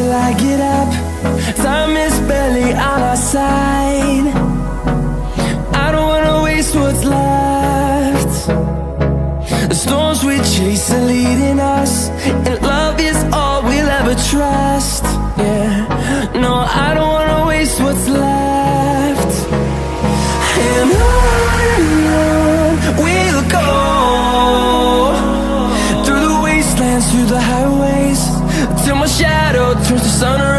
till I get up. Time is barely on our side. I don't wanna waste what's left. The storms we chase are leading us, and love is all we'll ever trust. Yeah, no, I don't wanna waste what's left. And on we'll go, through the wastelands, through the highways, till my shadow turns to sun rays.